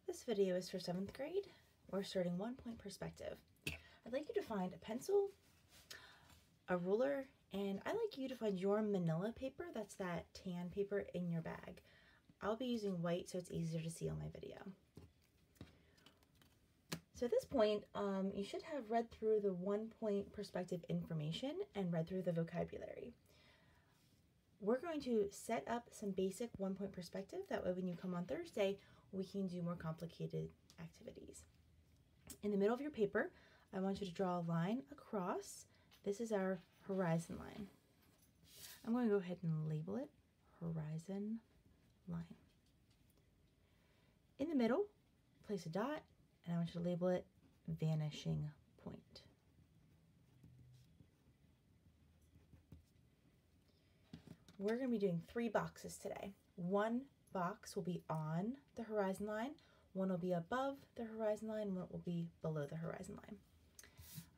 This video is for 7th grade. We're starting 1-point perspective. I'd like you to find a pencil, a ruler, and I'd like you to find your manila paper, that's that tan paper in your bag. I'll be using white so it's easier to see on my video. So at this point, you should have read through the 1-point perspective information and read through the vocabulary. We're going to set up some basic 1-point perspective. That way when you come on Thursday, we can do more complicated activities. In the middle of your paper, I want you to draw a line across. This is our horizon line. I'm going to go ahead and label it horizon line. In the middle, place a dot, and I want you to label it vanishing point. We're going to be doing 3 boxes today. One box will be on the horizon line, one will be above the horizon line, one will be below the horizon line.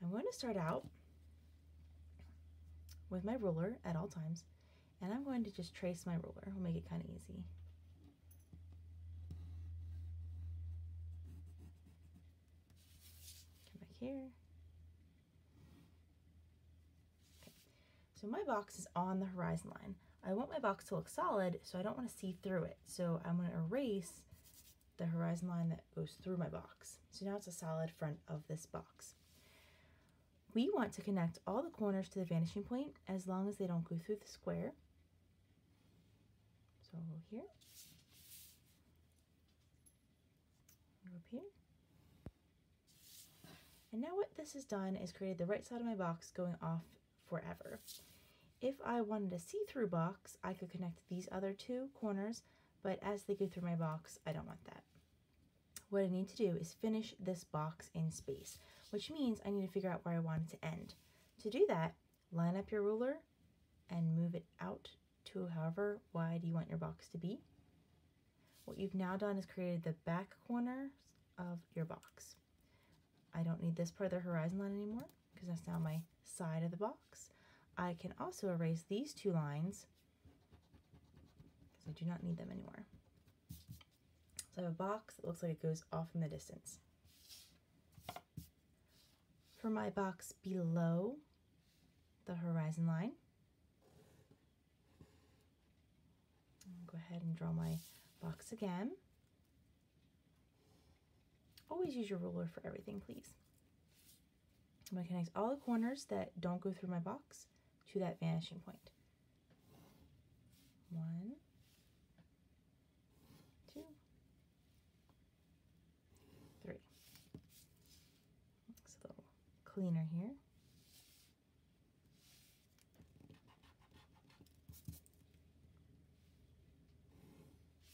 I'm going to start out with my ruler at all times, and I'm going to just trace my ruler. We'll make it kind of easy. Come back here. Okay. So my box is on the horizon line. I want my box to look solid, so I don't want to see through it. So I'm going to erase the horizon line that goes through my box. So now it's a solid front of this box. We want to connect all the corners to the vanishing point as long as they don't go through the square. So I'll go here, go up here. And now what this has done is created the right side of my box going off forever. If I wanted a see-through box, I could connect these other 2 corners, but as they go through my box, I don't want that. What I need to do is finish this box in space, which means I need to figure out where I want it to end. To do that, line up your ruler and move it out to however wide you want your box to be. What you've now done is created the back corners of your box. I don't need this part of the horizon line anymore because that's now my side of the box. I can also erase these 2 lines because I do not need them anymore. So I have a box that looks like it goes off in the distance. For my box below the horizon line, I'll go ahead and draw my box again. Always use your ruler for everything, please. I'm going to connect all the corners that don't go through my box to that vanishing point. 1, 2, 3. Looks a little cleaner here.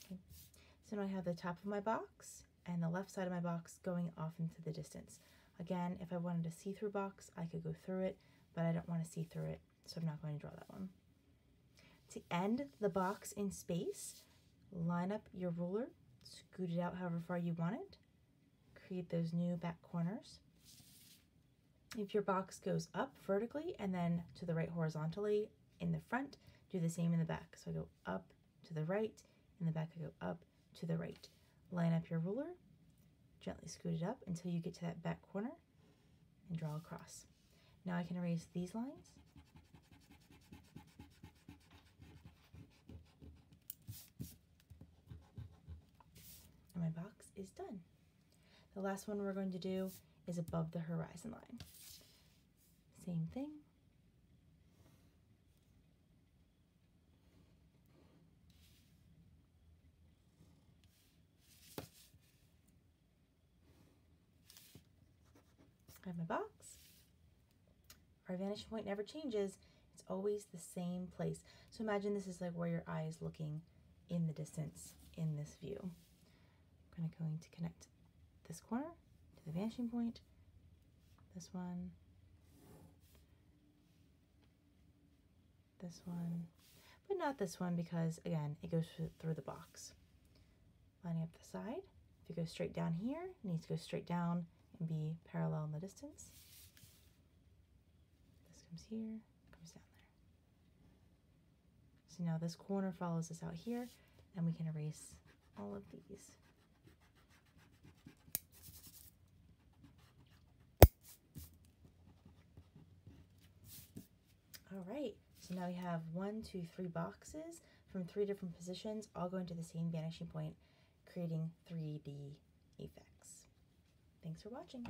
Okay. So now I have the top of my box and the left side of my box going off into the distance. Again, if I wanted a see-through box, I could go through it, but I don't want to see through it, so I'm not going to draw that one. To end the box in space, line up your ruler, scoot it out however far you want it, create those new back corners. If your box goes up vertically and then to the right horizontally in the front, do the same in the back. So I go up to the right, in the back I go up to the right. Line up your ruler, gently scoot it up until you get to that back corner and draw across. Now I can erase these lines. And my box is done. The last one we're going to do is above the horizon line. Same thing. I have my box. Our vanishing point never changes. It's always the same place. So imagine this is like where your eye is looking in the distance in this view. I'm going to connect this corner to the vanishing point, this one, but not this one because, again, it goes through the box. Lining up the side. If you go straight down here, it needs to go straight down and be parallel in the distance. This comes here, comes down there. So now this corner follows us out here, and we can erase all of these. All right, so now we have 1, 2, 3 boxes from 3 different positions, all going to the same vanishing point, creating 3D effects. Thanks for watching.